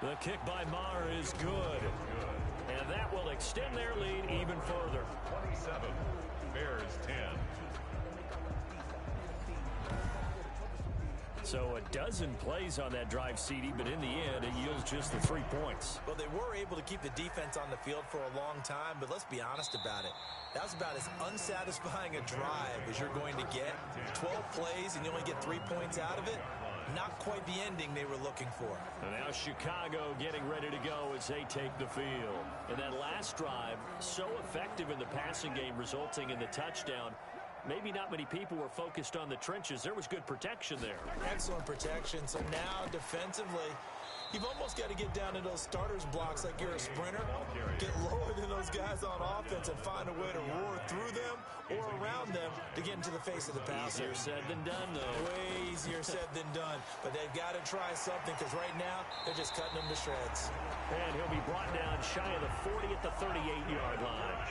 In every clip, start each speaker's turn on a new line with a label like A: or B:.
A: The kick by Maher is good. And that will extend their lead even further.
B: 27, Bears 10.
A: So a dozen plays on that drive, CD, but in the end, it yields just the 3 points.
C: Well, they were able to keep the defense on the field for a long time, but let's be honest about it. That was about as unsatisfying a drive as you're going to get. 12 plays and you only get 3 points out of it. Not quite the ending they were looking for.
A: And now Chicago getting ready to go as they take the field. And that last drive, so effective in the passing game, resulting in the touchdown. Maybe not many people were focused on the trenches. There was good protection there.
C: Excellent protection. So now defensively, you've almost got to get down to those starters blocks like you're a sprinter. Get lower than those guys on offense and find a way to roar through them or around them to get into the face of the passer.
A: Easier said than done, though.
C: Way easier said than done. But they've got to try something because right now they're just cutting them to shreds.
A: And he'll be brought down shy of the 40 at the 38-yard line.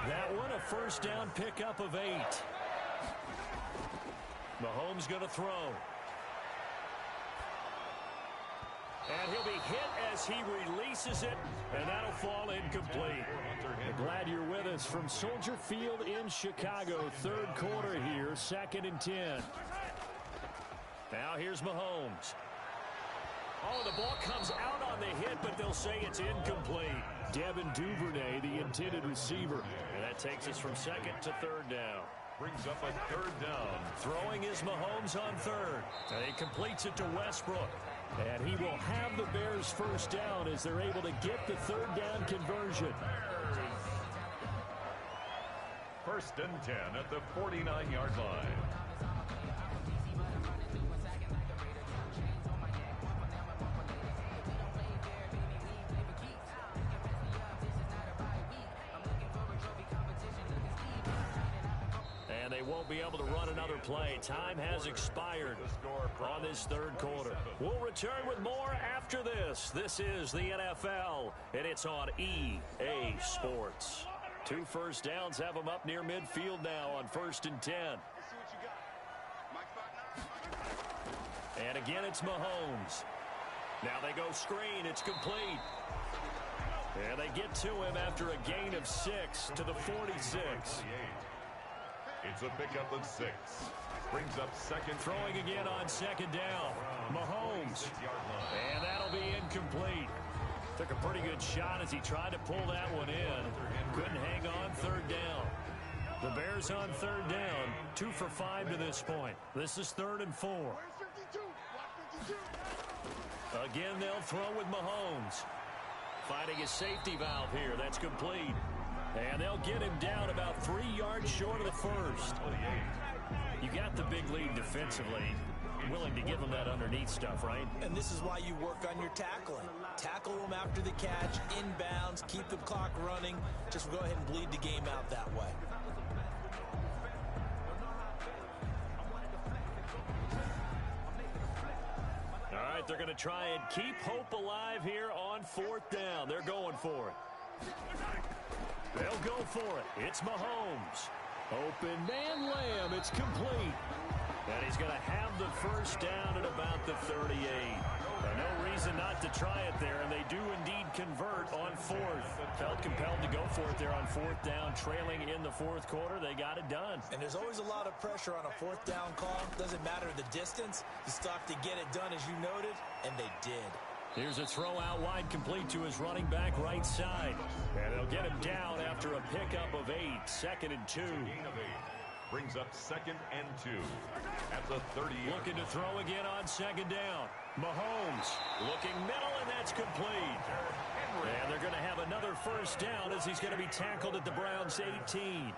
A: That one a first down pickup of 8. Mahomes going to throw. And he'll be hit as he releases it, and that'll fall incomplete. Glad you're with us from Soldier Field in Chicago. Third quarter here, 2nd and 10. Now here's Mahomes. Oh, the ball comes out on the hit, but they'll say it's incomplete. Devin Duvernay, the intended receiver. And that takes us from 2nd to 3rd down.
B: Brings up a 3rd down.
A: Throwing is Mahomes on 3rd. And he completes it to Westbrook. And he will have the Bears first down as they're able to get the 3rd down conversion.
B: 1st and 10 at the 49-yard line.
A: And they won't be able to run another play. Time has expired on this 3rd quarter. We'll return with more after this. This is the NFL, and it's on EA Sports. 2 first downs have them up near midfield now on 1st and 10. And again, it's Mahomes. Now they go screen. It's complete. And they get to him after a gain of 6 to the 46.
B: It's a pickup of 6. Brings up 2nd.
A: Throwing again on 2nd down. Mahomes. And that'll be incomplete. Took a pretty good shot as he tried to pull that one in. Couldn't hang on 3rd down. The Bears on 3rd down. 2 for 5 to this point. This is 3rd and 4. Again, they'll throw with Mahomes. Finding a safety valve here. That's complete. And they'll get him down about 3 yards short of the first. You got the big lead defensively. Willing to give them that underneath stuff, right?
C: And this is why you work on your tackling. Tackle them after the catch, inbounds, keep the clock running. Just go ahead and bleed the game out that way.
A: All right, they're going to try and keep hope alive here on 4th down. They're going for it. They'll go for it. It's Mahomes. Open man Lamb. It's complete. And he's going to have the first down at about the 38. No reason not to try it there, and they do indeed convert on 4th. Felt compelled to go for it there on 4th down, trailing in the 4th quarter. They got it done.
C: And there's always a lot of pressure on a 4th down call. Doesn't matter the distance. You stop to get it done, as you noted, and they did.
A: Here's a throw out wide, complete to his running back right side. And they'll get him down after a pickup of 8. 2nd and 2.
B: Brings up 2nd and 2 at the 30.
A: Looking to throw again on 2nd down. Mahomes looking middle, and that's complete. And they're going to have another first down as he's going to be tackled at the Browns' 18.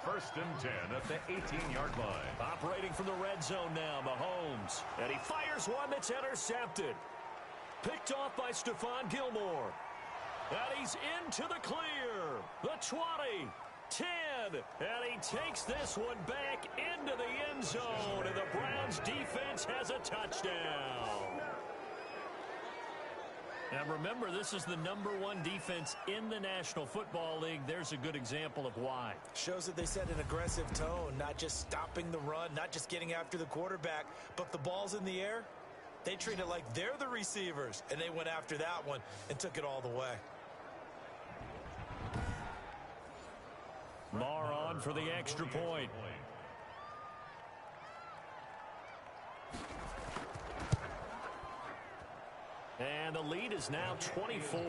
B: 1st and 10 at the 18-yard line.
A: Operating from the red zone now, Mahomes. And he fires one that's intercepted. Picked off by Stephon Gilmore. And he's into the clear. The 20, 10, and he takes this one back into the end zone. And the Browns defense has a touchdown. And remember, this is the #1 defense in the National Football League. There's a good example of why.
C: Shows that they set an aggressive tone, not just stopping the run, not just getting after the quarterback, but the ball's in the air. They treat it like they're the receivers, and they went after that one and took it all the way.
A: Marr on for the extra point. And the lead is now 24.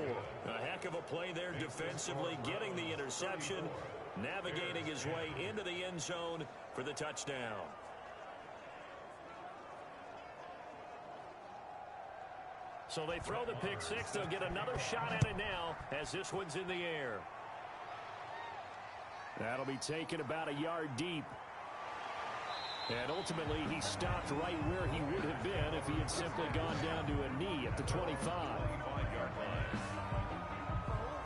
A: A heck of a play there defensively, getting the interception, navigating his way into the end zone for the touchdown. So they throw the pick six. They'll get another shot at it now as this one's in the air. That'll be taken about a yard deep. And ultimately, he stopped right where he would have been if he had simply gone down to a knee at the 25.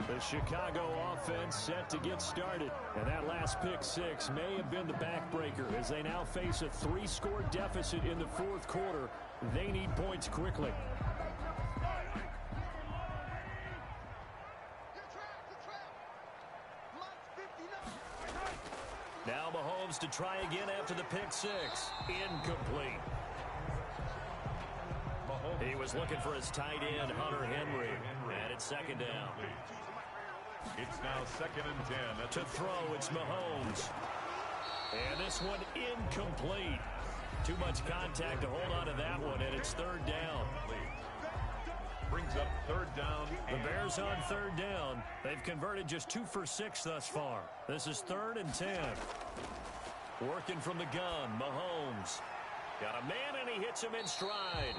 A: The Chicago offense set to get started. And that last pick six may have been the backbreaker as they now face a 3-score deficit in the fourth quarter. They need points quickly. Now Mahomes to try again after the pick six. Incomplete. He was looking for his tight end, Hunter Henry. And it's second down.
B: It's now 2nd and 10.
A: To throw, it's Mahomes. And this one incomplete. Too much contact to hold on to that one, and it's third down.
B: Brings up 3rd down.
A: The Bears on 3rd down. They've converted just 2 for 6 thus far. This is 3rd and 10. Working from the gun, Mahomes. Got a man, and he hits him in stride.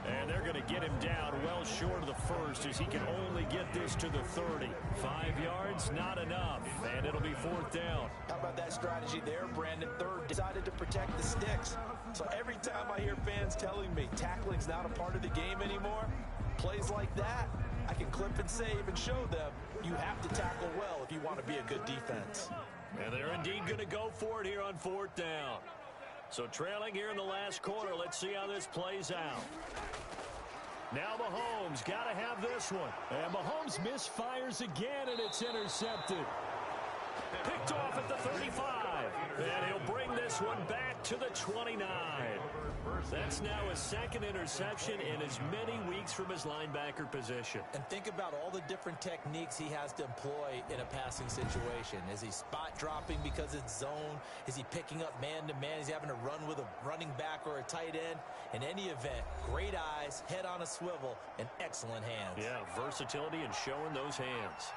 A: And they're going to get him down well short of the first as he can only get this to the 30. 5 yards, not enough. And it'll be 4th down.
C: How about that strategy there, Brandon? Third, decided to protect the sticks. So every time I hear fans telling me tackling's not a part of the game anymore, plays like that, I can clip and save and show them you have to tackle well if you want to be a good defense.
A: And they're indeed going to go for it here on 4th down. So trailing here in the last quarter, let's see how this plays out. Now Mahomes got to have this one. And Mahomes misfires again, and it's intercepted. Picked off at the 35. And he'll bring this one back to the 29. That's now his 2nd interception in as many weeks from his linebacker position.
C: And think about all the different techniques he has to employ in a passing situation. Is he spot dropping because it's zone? Is he picking up man-to-man? Is he having to run with a running back or a tight end? In any event, great eyes, head on a swivel, and excellent hands.
A: Yeah, versatility and showing those hands.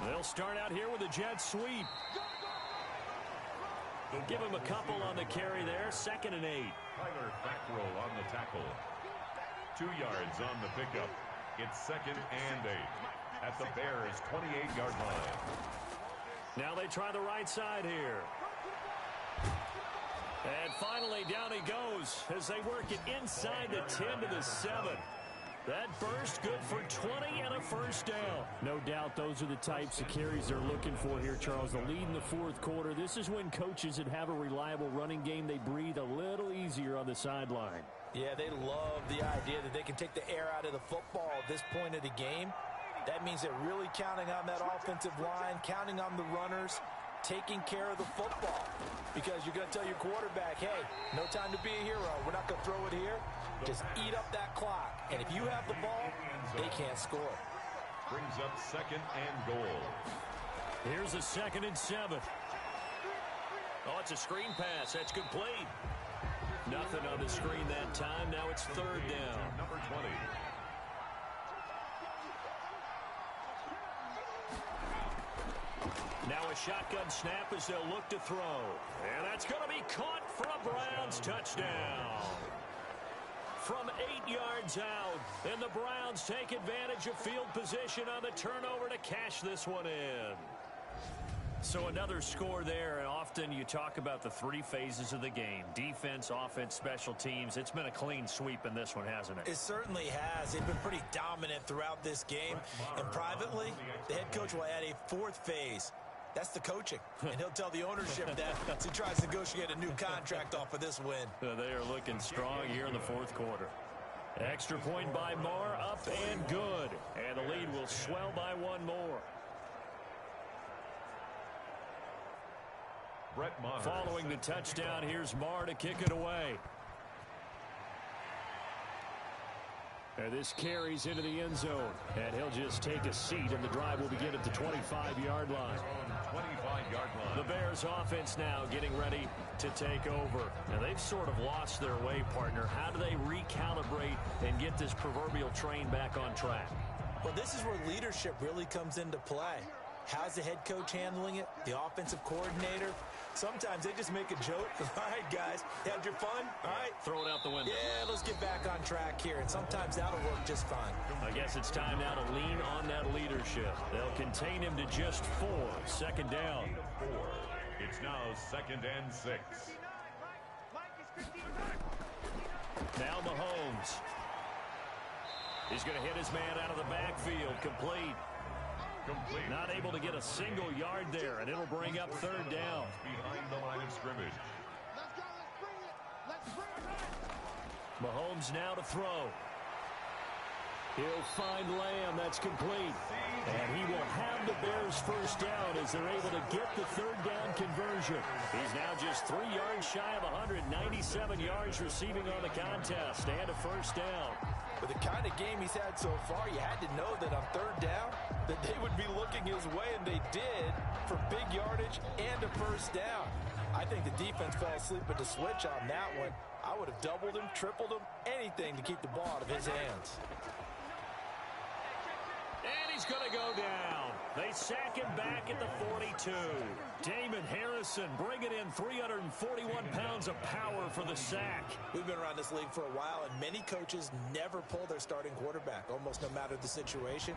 A: They'll start out here with a jet sweep. They'll give him a couple on the carry there. 2nd and 8.
B: Tyler Fackrell on the tackle. 2 yards on the pickup. It's 2nd and 8 at the Bears' 28-yard line.
A: Now they try the right side here. And finally down he goes as they work it inside the 10 to the 7. That burst good for 20 and a 1st down. No doubt those are the types of carries they're looking for here, Charles. The lead in the fourth quarter. This is when coaches that have a reliable running game, they breathe a little easier on the sideline.
C: Yeah, they love the idea that they can take the air out of the football at this point of the game. That means they're really counting on that offensive line, counting on the runners, taking care of the football. Because you're going to tell your quarterback, hey, no time to be a hero. We're not going to throw it here. Just eat up that clock. And if you have the ball, they can't score.
B: Brings up 2nd and goal.
A: Here's a 2nd and 7. Oh, it's a screen pass. That's complete. Nothing on the screen that time. Now it's 3rd down.
B: Number 20.
A: Now a shotgun snap as they'll look to throw. And that's going to be caught for a Browns touchdown. From 8 yards out. And the Browns take advantage of field position on the turnover to cash this one in. So another score there. And often you talk about the 3 phases of the game. Defense, offense, special teams. It's been a clean sweep in this one, hasn't it?
C: It certainly has. They've been pretty dominant throughout this game. And privately, the head coach will add a 4th phase. That's the coaching. And he'll tell the ownership that as he tries to negotiate a new contract off of this win.
A: They are looking strong here in the fourth quarter. Extra point by Marr, up and good. And the lead will swell by 1 more. Following the touchdown, here's Marr to kick it away. And this carries into the end zone. And he'll just take a seat, and the drive will begin at the 25-yard line.
B: 25-yard line.
A: The Bears offense now getting ready to take over. Now, they've sort of lost their way, partner. How do they recalibrate and get this proverbial train back on track?
C: Well, this is where leadership really comes into play. How's the head coach handling it? The offensive coordinator? Sometimes they just make a joke. All right, guys, had your fun? All right.
A: Throw it out the window.
C: Yeah, let's get back on track here. And sometimes that'll work just fine.
A: I guess it's time now to lean on that leadership. They'll contain him to just 4. Second down.
B: 4. It's now 2nd and 6.
A: Now Mahomes. He's going to hit his man out of the backfield. Complete. Not able to get a single yard there, and it'll bring up 3rd down.
B: Behind the line of scrimmage.
A: Mahomes now to throw. He'll find Lamb. That's complete. And he will have the Bears first down as they're able to get the 3rd down conversion. He's now just 3 yards shy of 197 yards receiving on the contest and a first down.
C: With the kind of game he's had so far, you had to know that on 3rd down that they would be looking his way, and they did, for big yardage and a first down. I think the defense fell asleep at the switch on that one. I would have doubled him, tripled him, anything to keep the ball out of his hands.
A: And he's going to go down. They sack him back at the 42. Damon Harrison bringing in 341 pounds of power for the sack.
C: We've been around this league for a while, and many coaches never pull their starting quarterback, almost no matter the situation.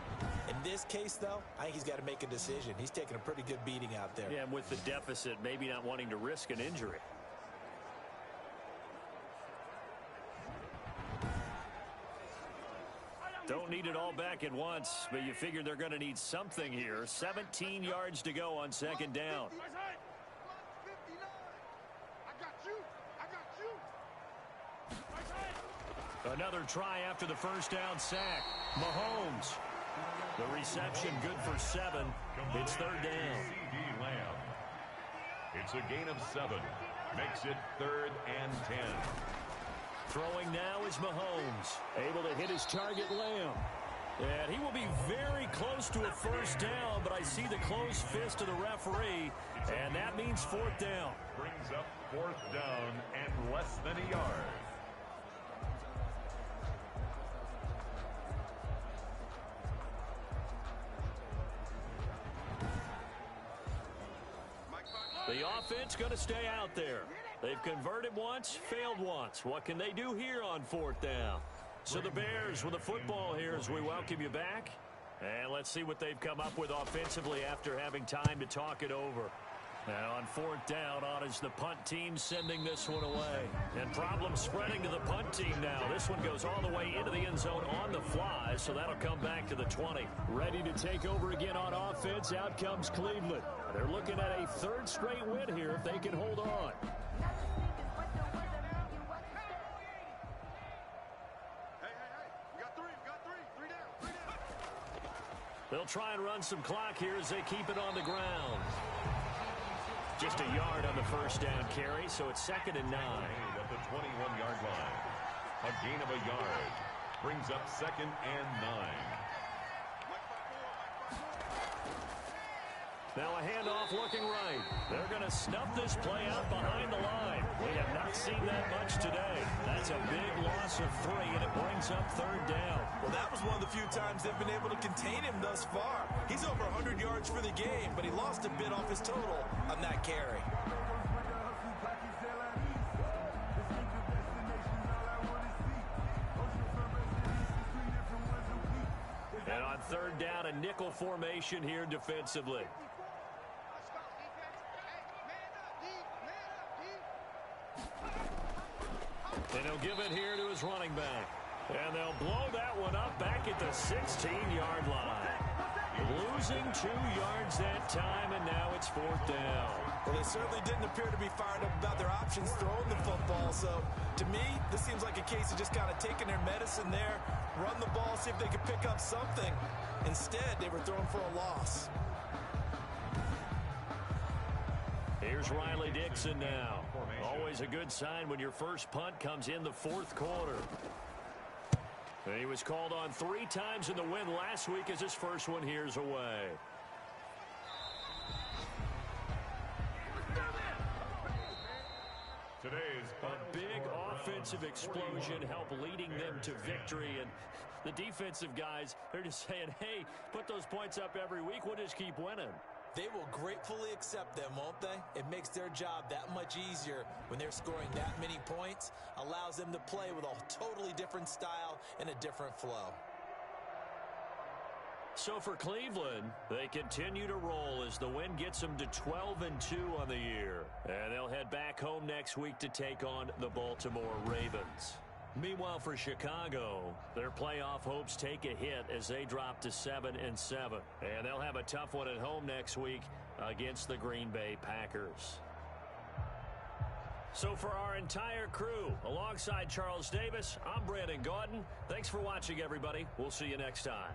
C: In this case, though, I think he's got to make a decision. He's taking a pretty good beating out there.
A: Yeah, and with the deficit, maybe not wanting to risk an injury. Don't need it all back at once, but you figure they're going to need something here. 17 yards to go on 2nd down. Another try after the first down sack. Mahomes. The reception good for 7. It's 3rd down.
B: CD Lamb. It's a gain of 7. Makes it 3rd and 10.
A: Throwing now is Mahomes. Able to hit his target, Lamb. And he will be very close to a first down, but I see the closed fist of the referee, and that means 4th down.
B: Brings up 4th down and less than a yard.
A: The offense going to stay out there. They've converted once, failed once. What can they do here on 4th down? So the Bears with the football here as we welcome you back. And let's see what they've come up with offensively after having time to talk it over. And on 4th down, on is the punt team sending this one away. And problems spreading to the punt team now. This one goes all the way into the end zone on the fly, so that'll come back to the 20. Ready to take over again on offense. Out comes Cleveland. They're looking at a 3rd straight win here if they can hold on. They'll try and run some clock here as they keep it on the ground. Just a yard on the first down carry, so it's 2nd and 9.
B: At the 21-yard line. A gain of a yard. Brings up 2nd and 9.
A: Now a handoff looking right. They're going to snuff this play out behind the line. We have not seen that much today. That's a big loss of 3, and it brings up 3rd down.
C: Well, that was one of the few times they've been able to contain him thus far. He's over 100 yards for the game, but he lost a bit off his total on that carry.
A: And on 3rd down, a nickel formation here defensively. And he'll give it here to his running back. And they'll blow that one up back at the 16-yard line. Losing 2 yards that time, and now it's 4th down.
C: Well, they certainly didn't appear to be fired up about their options throwing the football. So, to me, this seems like a case of just kind of taking their medicine there, run the ball, see if they could pick up something. Instead, they were throwing for a loss.
A: Here's Riley Dixon now. Always a good sign when your first punt comes in the fourth quarter. And he was called on 3 times in the win last week as his first one here's away.
B: Today's
A: a big offensive explosion helped leading them to victory, and the defensive guys, they're just saying, hey, put those points up every week, we'll just keep winning.
C: They will gratefully accept them, won't they? It makes their job that much easier when they're scoring that many points, allows them to play with a totally different style and a different flow.
A: So for Cleveland, they continue to roll as the win gets them to 12-2 on the year. And they'll head back home next week to take on the Baltimore Ravens. Meanwhile, for Chicago, their playoff hopes take a hit as they drop to 7-7. And they'll have a tough one at home next week against the Green Bay Packers. So for our entire crew, alongside Charles Davis, I'm Brandon Gaudin. Thanks for watching, everybody. We'll see you next time.